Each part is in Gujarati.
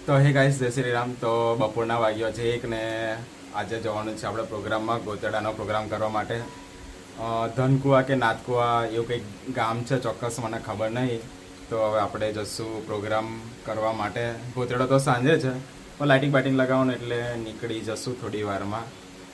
તો હે ગાઈસ જય શ્રી રામ. તો બપોરના વાગ્યો છે 1 ને આજે જવાનું છે આપણે પ્રોગ્રામમાં, ગોતેડાનો પ્રોગ્રામ કરવા માટે. ધનકુવા કે નાથકુવા એવું કંઈક ગામ છે, ચોક્કસ મને ખબર નહીં. તો હવે આપણે જઈશું પ્રોગ્રામ કરવા માટે. ગોતેડો તો સાંજે છે પણ લાઇટિંગ બાઇટિંગ લગાવવાનું એટલે નીકળી જશું થોડી વારમાં.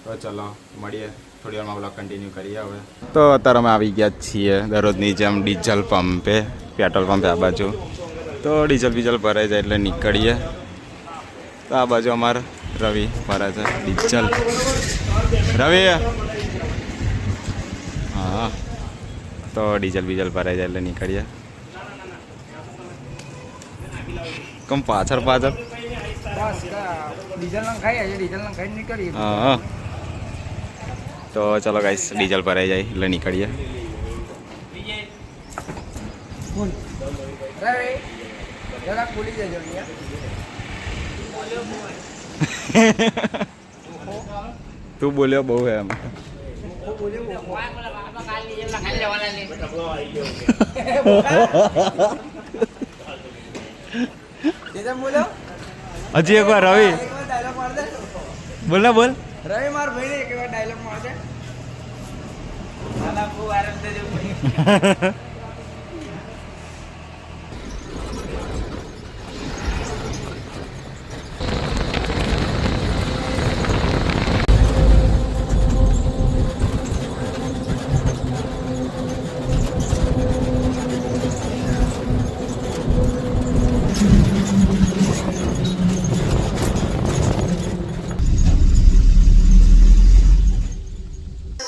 તો ચલો મળીએ થોડી વારમાં, બ્લોગ કન્ટિન્યુ કરીએ હવે. તો અત્યારે અમે આવી ગયા છીએ દરરોજની જેમ ડીઝલ પંપે, પેટ્રોલ પંપે આ બાજુ. તો ડીઝલ ભરાઈ જાય એટલે નીકળીએ. તો આ બાજુ અમારે રવિ ભરે છે ડીઝલ. રવિ હા, તો ડીઝલ ભરાઈ જાય એટલે નીકળીએ. કમ પાછળ હા, તો ચલો ગાઈસ ડીઝલ ભરાઈ જાય એટલે નીકળીએ. તું બોલ્યો બહુ હે એમ. હજી એક વાર રવિ બોલ ને, બોલ રવિ માર ભાઈ એક વાર ડાયલોગ માર દે. આલા બહુ વાયરલ થઈ જવું.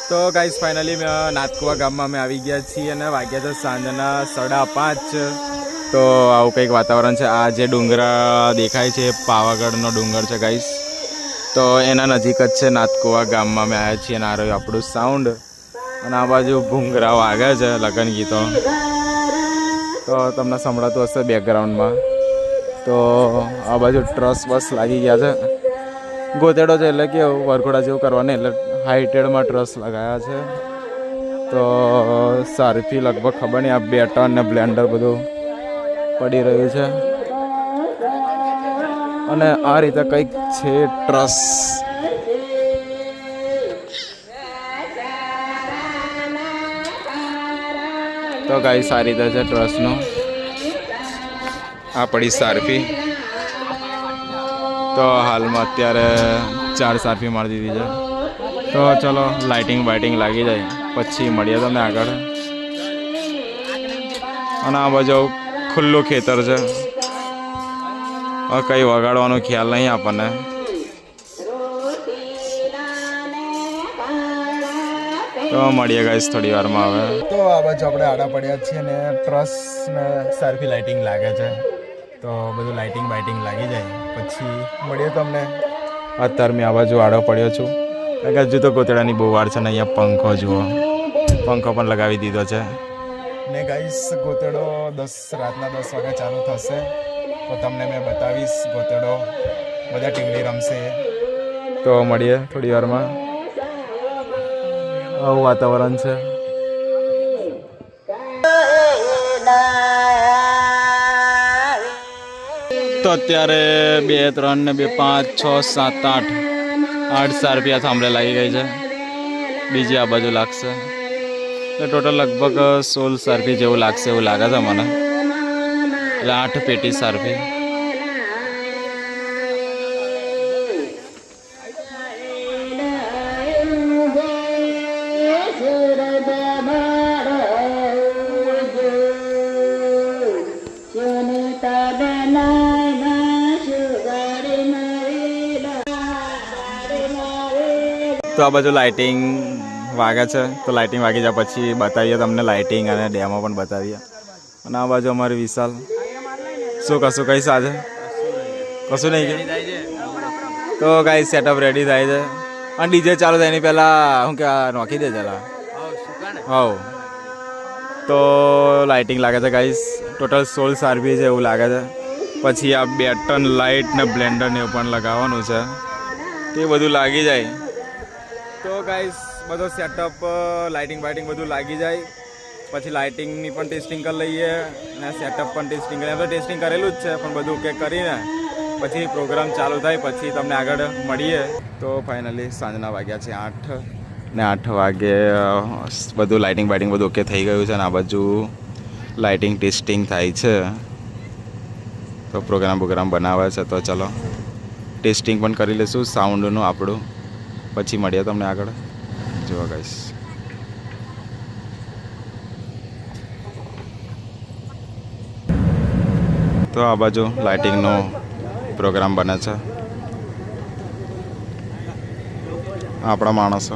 તો ગાઈસ ફાઇનલી નાથકુવા ગામમાં અમે આવી ગયા છીએ અને વાગ્યા છે સાંજના 5:30. તો આવું કંઈક વાતાવરણ છે. આ જે ડુંગરા દેખાય છે પાવાગઢનો ડુંગર છે ગાઈસ. તો એના નજીક જ છે નાથકુવા ગામમાં અમે આવ્યા છીએ અને આ રહ્યું આપણું સાઉન્ડ. અને આ બાજુ ભૂંગરા વાગે છે લગ્ન ગીતો, તો તમને સંભળાતું હશે બેકગ્રાઉન્ડમાં. તો આ બાજુ ટ્રસ બસ લાગી ગયા છે. ગોતેડો છે એટલે કેવું વરઘોડા જેવું કરવાનું, એટલે હાઈટેડમાં ટ્રસ લગાવ્યા છે. તો સારથી લગભગ ખબર નહીં, આ બેટન ને બ્લેન્ડર બધું પડી રહ્યું છે. અને આ રીતે કંઈક છે ટ્રસ. તો ગાઈસ આ રીતે છે ટ્રસનું. આ પડી સારફી. તો હાલમાં અત્યારે 4 સારફી મારી દીધી છે. તો ચલો લાઇટિંગ બાઇટિંગ લાગી જાય પછી મળીએ તમને આગળ. અને આ બાજુ ખુલ્લું ખેતર છે, કંઈ વગાડવાનો ખ્યાલ નહીં આપણને. તો મળીએ ગાઈસ થોડી વારમાં હવે. તો આ બાજુ આપણે આડા પડ્યા છીએ ને ટ્રસ ને સારફી લાઇટિંગ લાગે છે. તો બધું લાઇટિંગ બાઇટિંગ લાગી જાય પછી મળીએ તમને. અત્યારે મેં આ બાજુ આડો પડ્યો છું કારણ કે હજુ તો ગોતેડાની બહુ વાર છે ને. અહીંયા પંખો જુઓ, પંખો પણ લગાવી દીધો છે ને ગાઈસ. ગોતેડો રાતના 10 વાગે ચાલુ થશે. તો તમને મેં બતાવીશ ગોતેડો, બધા ટીમલી રમશે. તો મળીએ થોડી વારમાં. આવું વાતાવરણ છે. તો અત્યારે 2, 3 ને 2, 5, 6, 7, 8 સારફી થાંભલે લાગી ગઈ છે. બીજી આ બાજુ લાગશે. ટોટલ લગભગ 16 સારફી જેવું લાગશે એવું લાગે છે મને. એટલે 8 પેટી સારફી. તો આ બાજુ લાઇટિંગ વાગે છે. તો લાઇટિંગ વાગી જાય પછી બતાવીએ તમને લાઇટિંગ અને ડેમો પણ બતાવીએ. અને આ બાજુ અમારી વિશાલ. શું કશું કહીશ આજે? કશું નહીં કે. તો ગાઈસ સેટઅપ રેડી થાય છે અને ડીજે ચાલુ થાય એની પહેલાં શું કે નોખી દે ચલા. હવ તો લાઇટિંગ લાગે છે ગાઈસ. ટોટલ 16 સારફી છે એવું લાગે છે. પછી આ બેટન લાઇટ ને બ્લેન્ડર ને એવું પણ લગાવવાનું છે. તે બધું લાગી જાય તો ગાઈસ બધો સેટઅપ લાઇટિંગ બાઇટિંગ બધું લાગી જાય પછી લાઇટિંગની પણ ટેસ્ટિંગ કરી લઈએ અને સેટઅપ પણ ટેસ્ટિંગ કરીએ. તો ટેસ્ટિંગ કરેલું જ છે પણ બધું કે કરીને પછી પ્રોગ્રામ ચાલુ થાય પછી તમને આગળ મળીએ. તો ફાઇનલી સાંજના વાગ્યા છે 8 ને 8 વાગે બધું લાઇટિંગ બાઇટિંગ બધું ઓકે થઈ ગયું છે ને આ બાજુ લાઇટિંગ ટેસ્ટિંગ થાય છે. તો પ્રોગ્રામ બનાવે છે તો ચલો ટેસ્ટિંગ પણ કરી લઈશું સાઉન્ડનું આપણું. પછી મળીએ તમને આગળ. જોવા ગાઈસ તો આ બાજુ લાઇટિંગનો પ્રોગ્રામ બને છે. આપણા માણસો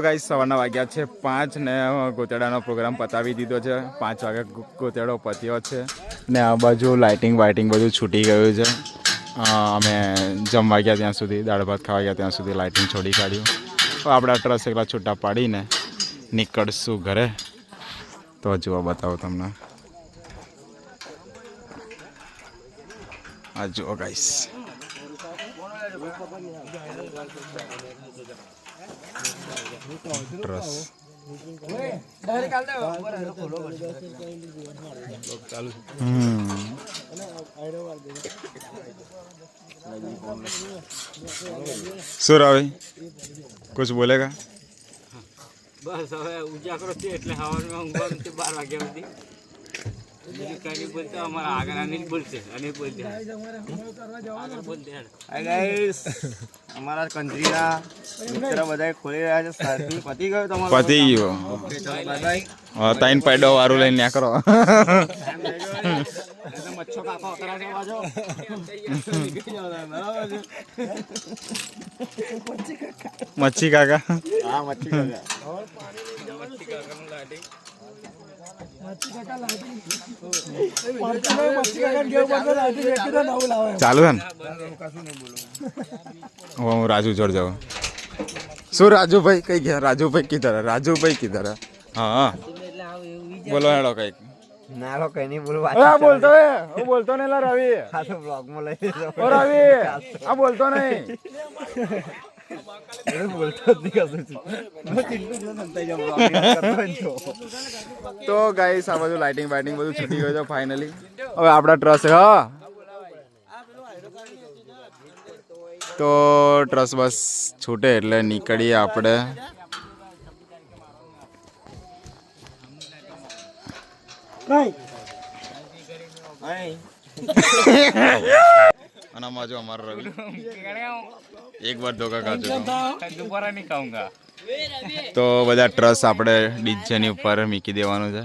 ગાઈસ સવારના વાગ્યા છે 5 ને ગોતેડાનો પ્રોગ્રામ પતાવી દીધો છે. 5 વાગે ગોતેડો પત્યો છે ને આ બાજુ લાઇટિંગ વાઇટિંગ બધું છૂટી ગયું છે. અમે જમવા ગયા ત્યાં સુધી, દાળ ભાત ખાવા ગયા ત્યાં સુધી લાઇટિંગ છોડી કાઢ્યું. તો આપણે ટ્રસ એકલા છૂટા પાડીને નીકળશું ઘરે. તો જુઓ બતાવો તમને, આ જુઓ ગાઈસ. ટ્રસ શું રાવે કુછ બોલેગા? બસ હવે ઉજાગરો છે એટલે હવામાં ઊંઘવાનું છે 12 વાગ્યા સુધી. બીજું કઈ નહીં બોલતા, અમારા આગળ નહીં બોલશે અને બોલશે. હાય ગાઈસ, અમારા કન્ટ્રીના મિત્ર બધા ખોલી રહ્યા છે. સાથી પતી ગયો તમારો? પતી ગયો. ઓકે ચલો બાય બાય. ત્રણ પેડો વાળું લઈને ન્યા કરો. મચ્છો કાકો કરા છે બાજો. મચ્છી કાકા. હા મચ્છી કાકા. ચાલુ છે ને? હું રાજુ જોડ જાઉં. શું રાજુભાઈ કઈ ગયા? રાજુભાઈ કીધર? રાજુભાઈ કીધર? હા બોલો હેડો કઈક. ના લો કઈ નહીં બોલવા. આ બોલતો હે, હું બોલતો નહીં લા રવિ. આ તો બ્લોગ માં લઈ લેજો. ઓ રવિ આ બોલતો નહીં. બોલતો જ નહીં કશું. તો ગાઈસ આ બધું લાઇટિંગ બાઇટિંગ બધું છૂટી ગયું છે ફાઇનલી. હવે આપણા ટ્રસ હા તો ટ્રસ બસ છૂટે એટલે નીકળીએ આપણે. અને આમાં જો અમારો રવિ એક વાર ધોકા ખાજો दोबारा नहीं खाऊंगा. તો બધા ટ્રસ આપણે ડીજે ની ઉપર મૂકી દેવાનું છે.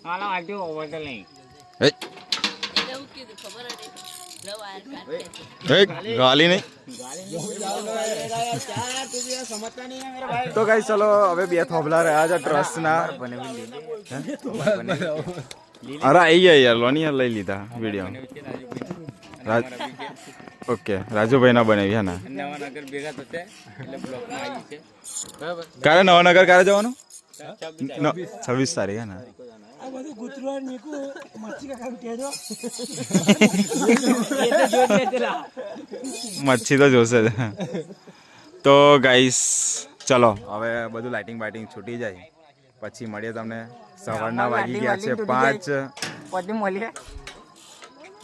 हां आजू ओवर नहीं. એ ગાલી નહીં. તો ગાઈસ ચલો હવે બે થોભલા રહ્યા છે ટ્રસ ના. અરે આઈ ગયા યાર, લોની યાર લઈ લીધા વિડીયો. ઓકે રાજુભાઈ ના બનાવી હે ને. નવાનગર ભેગા થશે એટલે બ્લોક માં આવી છે. બરાબર. ક્યારે નવાનગર ક્યારે જવાનું? 26 તારીખ હે ને. આ બધું ગુતરું નીકુ મચ્છી કાકા કહેજો. મચ્છી તો જોશે જ. તો ગાઈસ ચલો હવે બધું લાઇટિંગ બાઇટિંગ છૂટી જાય પછી મળીએ તમને. સવારના વાગી ગયા છે 5. પછી મળીએ.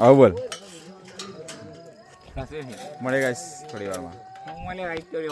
આવું બોલ. કશે મળે ગાઈસ થોડી વારમાં. હું મને રાઈટ કર્યો.